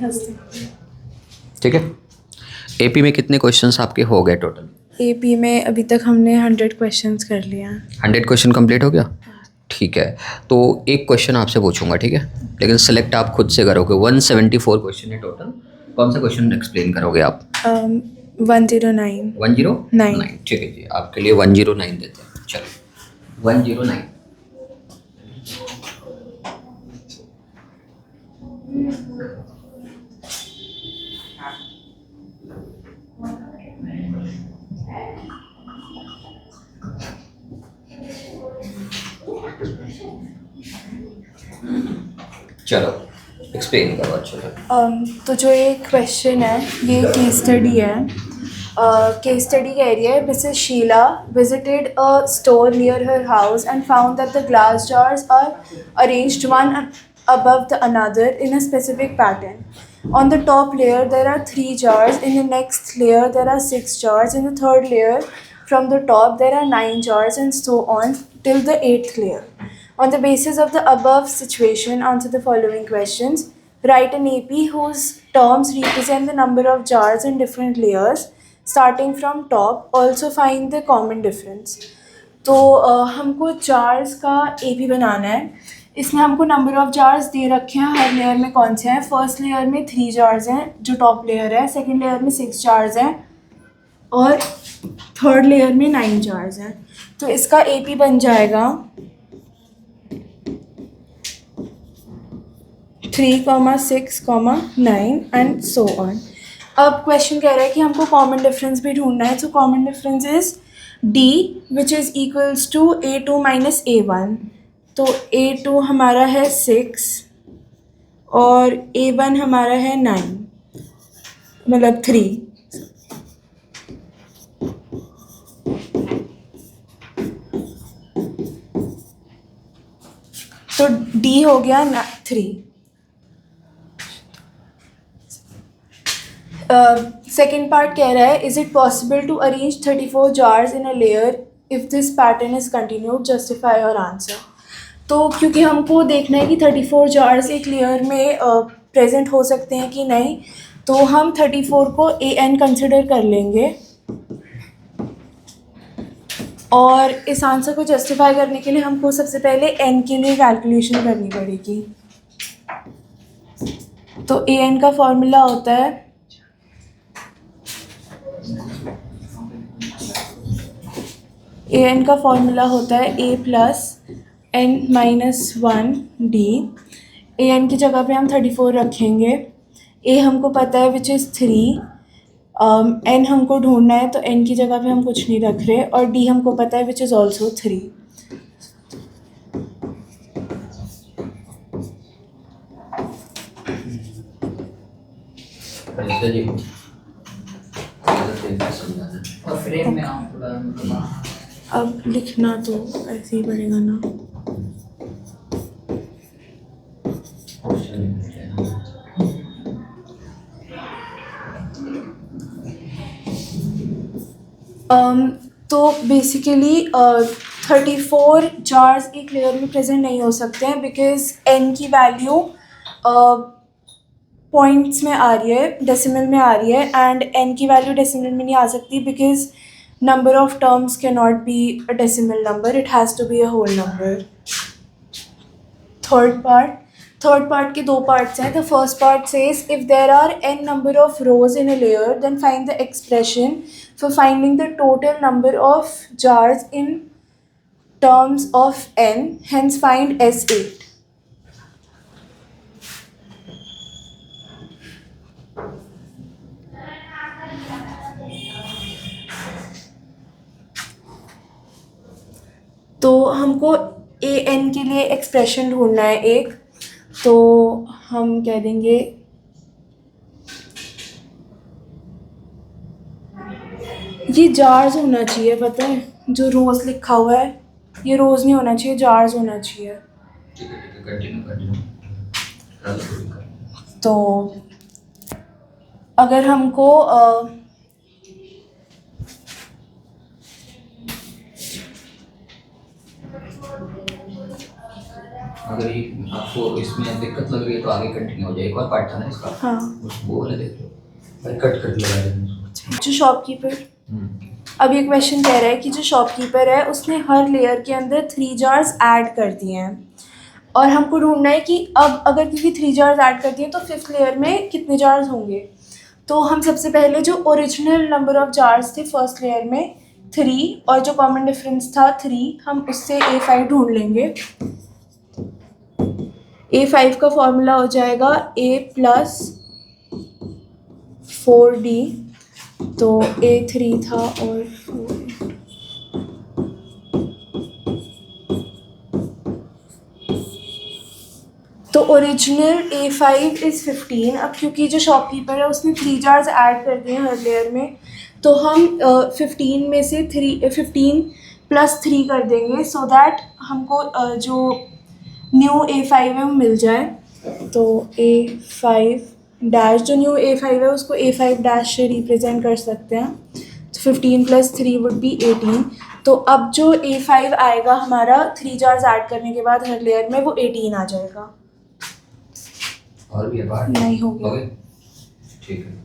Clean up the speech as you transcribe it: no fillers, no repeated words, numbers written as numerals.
हंसते। ठीक है। एपी में कितने क्वेश्चंस आपके हो गए टोटल? एपी में अभी तक हमने 100 क्वेश्चंस कर लिया। 100 क्वेश्चन कंप्लीट हो गया? ठीक है, तो एक क्वेश्चन आपसे पूछूंगा, ठीक है, लेकिन सेलेक्ट आप खुद से करोगे। 174 क्वेश्चन है टोटल। कौन सा क्वेश्चन एक्सप्लेन करोगे आप? 109। 109, ठीक है जी, आपके लिए 109 देते हैं। चलो 109। चलो एक्सप्लेन करो अच्छे से। तो जो ये क्वेश्चन है ये केस स्टडी है। केस स्टडी कह रही है, Mrs Sheela visited a store near her house and found that the glass jars are arranged one above the another in a specific pattern. On the top layer there are 3 jars, in the next layer there are 6 jars, in the third layer from the top there are 9 jars, and so on till the 8th layer. On the basis of the above situation, answer the following questions. Write an AP whose terms represent the number of jars in different layers starting from top. Also find the common difference. तो हमको jars का AP बनाना है। इसमें हमको number of jars दे रखे हैं हर layer में कौन से हैं। फर्स्ट लेयर में 3 जार्स हैं जो टॉप लेयर है, सेकंड लेयर में 6 जार्स हैं और थर्ड लेयर में 9 जार्स हैं। तो इसका AP बन जाएगा 3, 6, 9 एंड सो ऑन। अब क्वेश्चन कह रहा है कि हमको कॉमन डिफरेंस भी ढूंढना है। तो common difference is D which is equals to A2 minus A1। तो A2 हमारा है 6 और A1 हमारा है 9, मतलब 3। तो D हो गया 3। सेकेंड पार्ट कह रहा है, is it possible to arrange 34 jars in a layer if this pattern is continued, justify your answer. तो क्योंकि हमको देखना है कि 34 जार्स एक लेयर में प्रेजेंट हो सकते हैं कि नहीं, तो हम 34 को AN कंसिडर कर लेंगे और इस आंसर को जस्टिफाई करने के लिए हमको सबसे पहले N के लिए कैलकुलेशन करनी पड़ेगी। तो AN का फॉर्मूला होता है AN का फॉर्मूला होता है A plus N minus 1D। AN की जगह पे हम 34 रखेंगे। A हमको पता है विच इज़ 3। N हमको ढूंढना है तो N की जगह पे हम कुछ नहीं रख रहे, और D हमको पता है विच इज़ ऑल्सो 3। और फ्रेम में आओ थोड़ा। अब लिखना तो ऐसे ही पड़ेगा ना। तो बेसिकली 34 जार्स एक लेयर में प्रेजेंट नहीं हो सकते हैं बिकॉज N की वैल्यू पॉइंट्स में आ रही है, डेसिमल में आ रही है, एंड N की वैल्यू डेसिमल में नहीं आ सकती because number of terms cannot be a decimal number, it has to be a whole number. Third part के 2 parts हैं. The first part says if there are n number of rows in a layer, then find the expression for finding the total number of jars in terms of n, hence find S8. तो हमको AN के लिए expression ढूंढना है एक, तो हम कह देंगे ये जार्स होना चाहिए। पता है जो रोज़ लिखा हुआ है ये रोज़ नहीं होना चाहिए, जार्स होना चाहिए। तो अगर हमको अगर ये आपको इसमें दिक्कत लग रही है तो आगे कंटिन्यू हो जाए। एक और पार्ट था ना इसका, हाँ। वो वाला देख लो भाई, कट कर लगा देना। जो शॉपकीपर, हम्म, अब ये क्वेश्चन कह रहा है कि जो शॉपकीपर है उसने हर लेयर के अंदर 3 जार्स ऐड कर दिए हैं और हमको ढूंढना है कि अब अगर किसी 3 जार्स ऐड कर दिए तो 5th लेयर में कितने जार्स होंगे। तो हम सबसे पहले जो ओरिजिनल नंबर ऑफ जार्स थे फर्स्ट लेयर में 3 और जो कॉमन डिफरेंस था 3, हम उससे A5 ढूंढ लेंगे। A5 का फॉर्मूला हो जाएगा A प्लस 4D, तो A3 था और 4A। तो ओरिजिनल A5 इज़ 15। अब क्योंकि जो शॉपकीपर है उसने 3 जार्स ऐड कर दिए हैं हर लेयर में, तो हम 15 में से 15 प्लस 3 कर देंगे सो दैट हमको जो न्यू A5 है वो मिल जाए। तो A5 डैश, जो न्यू A5 है उसको A5 डैश से रिप्रेजेंट कर सकते हैं। तो 15 प्लस 3 वुड बी 18। तो अब जो A5 आएगा हमारा 3 जार्स ऐड करने के बाद हर लेयर में, वो 18 आ जाएगा। और भी है पार्ट? नहीं, हो गया। हो गए? ठीक है।